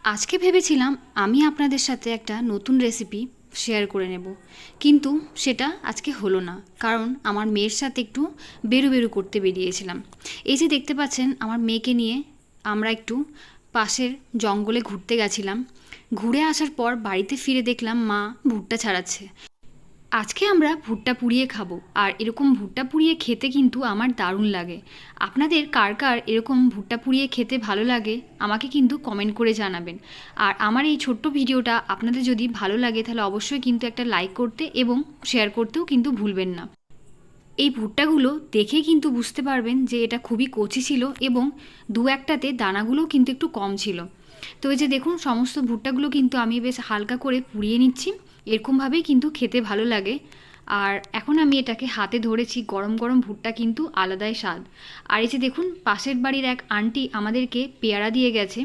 আজকে ভেবেছিলাম আমি আপনাদের সাথে একটা নতুন রেসিপি শেয়ার করে নেব, কিন্তু সেটা আজকে হলো না। কারণ আমার মেয়ের সাথে একটু বেরু করতে বেরিয়েছিলাম। এই যে দেখতে পাচ্ছেন, আমার মেয়েকে নিয়ে আমরা একটু পাশের জঙ্গলে ঘুরতে গেছিলাম। ঘুরে আসার পর বাড়িতে ফিরে দেখলাম মা ভুট্টা ছাড়াচ্ছে। আজকে আমরা ভুট্টা পুড়িয়ে খাবো, আর এরকম ভুট্টা পুড়িয়ে খেতে কিন্তু আমার দারুণ লাগে। আপনাদের কার কার এরকম ভুট্টা পুড়িয়ে খেতে ভালো লাগে আমাকে কিন্তু কমেন্ট করে জানাবেন। আর আমার এই ছোট্ট ভিডিওটা আপনাদের যদি ভালো লাগে তাহলে অবশ্যই কিন্তু একটা লাইক করতে এবং শেয়ার করতেও কিন্তু ভুলবেন না। এই ভুট্টাগুলো দেখে কিন্তু বুঝতে পারবেন যে এটা খুবই কচি ছিল এবং দু একটাতে দানাগুলোও কিন্তু একটু কম ছিল। তো এই যে দেখুন, সমস্ত ভুট্টাগুলো কিন্তু আমি বেশ হালকা করে পুড়িয়ে নিচ্ছি। এরকমভাবেই কিন্তু খেতে ভালো লাগে। আর এখন আমি এটাকে হাতে ধরেছি, গরম গরম ভুট্টা কিন্তু আলাদাই স্বাদ। আর এই যে দেখুন, পাশের বাড়ির এক আন্টি আমাদেরকে পেয়ারা দিয়ে গেছে।